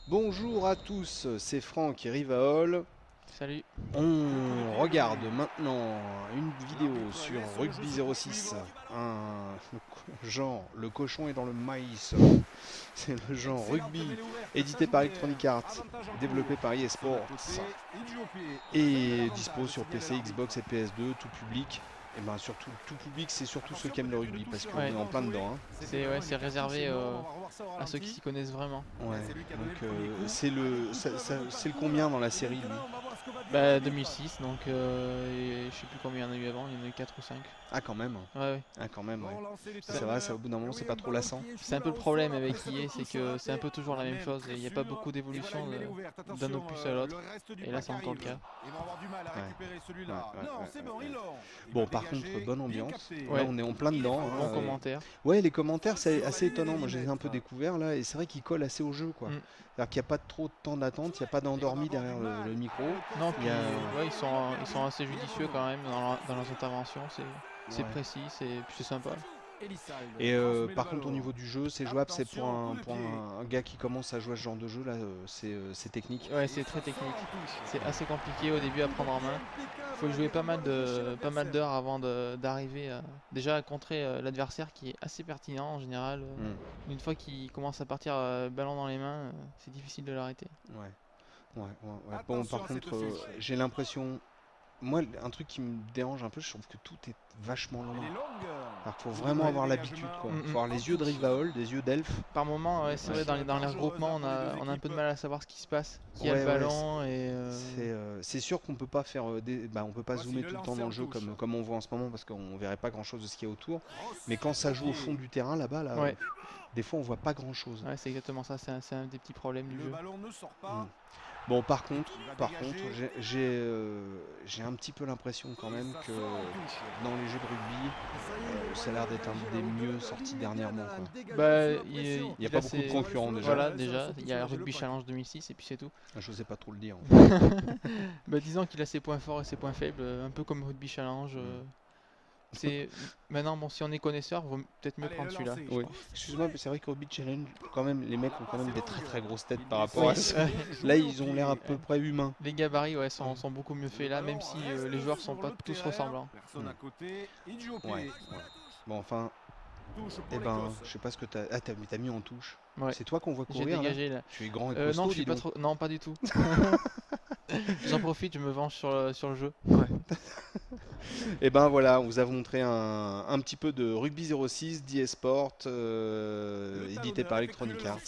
Bonjour à tous, c'est Franck et Rivaol. Salut. On regarde maintenant une vidéo sur Rugby 06, un genre, le cochon est dans le maïs. C'est le genre rugby édité par Electronic Arts, développé par eSports et dispo sur PC, Xbox et PS2, tout public. Et ben surtout tout public, c'est surtout ceux qui aiment le rugby parce qu'on est en plein dedans. Hein. C'est réservé à ceux qui s'y connaissent vraiment. Ouais, donc c'est le combien dans la série lui? Bah 2006, donc je sais plus combien il y en a eu avant, il y en a eu 4 ou 5. Ah quand même. Ouais. Ah quand même, ouais. C'est vrai, ça, au bout d'un moment c'est pas trop lassant. C'est un peu le problème avec EA, c'est que c'est un peu toujours la même chose et il n'y a pas beaucoup d'évolution d'un opus à l'autre. Et là c'est encore le cas. Bon par contre, bonne ambiance. Ouais. Là on est en plein dedans. Bon commentaire. Ouais, les commentaires c'est assez étonnant, moi je les ai un peu découverts là et c'est vrai qu'ils collent assez au jeu quoi. C'est-à-dire qu'il n'y a pas trop de temps d'attente, il n'y a pas d'endormi derrière le micro. Non, puis ouais, ils sont assez judicieux quand même dans leurs interventions, c'est précis, puis c'est sympa. Et par contre au niveau du jeu, c'est jouable, c'est pour un gars qui commence à jouer à ce genre de jeu là, c'est technique. Ouais, c'est très technique, c'est assez compliqué au début à prendre en main. Il faut jouer pas mal d'heures avant d'arriver déjà à contrer l'adversaire qui est assez pertinent en général. Une fois qu'il commence à partir ballon dans les mains, c'est difficile de l'arrêter. Ouais. Bon par contre, j'ai l'impression... Moi, un truc qui me dérange un peu, je trouve que tout est vachement lent. Alors qu'il faut vraiment avoir l'habitude, quoi. Il faut avoir les yeux de Rivaol, des yeux d'elfe. Par moment, ouais, c'est vrai, dans les regroupements, on a un peu de mal à savoir ce qui se passe, qui a le ballon. C'est sûr qu'on peut pas faire on peut pas zoomer tout le temps dans le jeu comme on voit en ce moment parce qu'on verrait pas grand chose de ce qu'il y a autour. Mais quand ça joue au fond du terrain là-bas, des fois on voit pas grand chose. Ouais, c'est exactement ça, c'est un des petits problèmes du jeu. Bon par contre, j'ai un petit peu l'impression quand même que dans les jeux de rugby, ça a l'air d'être un des mieux sortis dernièrement. Quoi. Bah, il n'y a pas beaucoup de concurrents déjà. Voilà, déjà, il y a Rugby Challenge 2006 et puis c'est tout. Je sais pas trop le dire. Bah, disons qu'il a ses points forts et ses points faibles, un peu comme Rugby Challenge. Maintenant, bon, si on est connaisseur, vaut peut-être mieux prendre celui-là. Oui. Excuse-moi, mais c'est vrai que Rugby Challenge, quand même, les mecs ont quand même des très grosses têtes par rapport à ça. Là, ils ont l'air à peu près humains. Les gabarits, ouais, sont beaucoup mieux faits là, même si les joueurs sont pas tous ressemblants. Ouais. Bon, enfin, je sais pas ce que t'as. Ah, t'as mis en touche. Ouais. C'est toi qu'on voit courir. J'ai dégagé là. Tu es grand et costaud. Non, je suis pas trop. Non, pas du tout. J'en profite, je me venge sur le jeu. Ouais. Et ben voilà, on vous a montré un petit peu de Rugby 06 d'eSport, édité par Electronic Arts.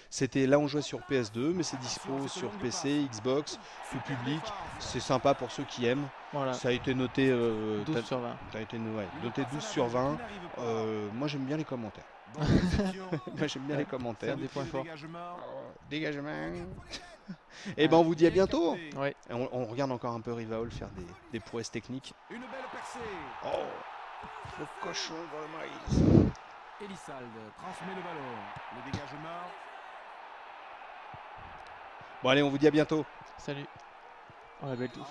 C'était là on jouait sur PS2, mais c'est dispo sur PC, Xbox, tout public. C'est sympa pour ceux qui aiment. Voilà. Ça a été noté 12 sur 20. Ça a été noté 12 sur 20. Moi j'aime bien les commentaires. Moi j'aime bien les commentaires. Des points forts. Dégagement. Et ben on vous dit à bientôt. Ouais. On regarde encore un peu Rivaol faire des prouesses techniques. Une belle percée. Oh, le cochon dans le maïs. Elissalde transmet le ballon. Le dégagement. Bon allez, on vous dit à bientôt. Salut. Oh la belle touche.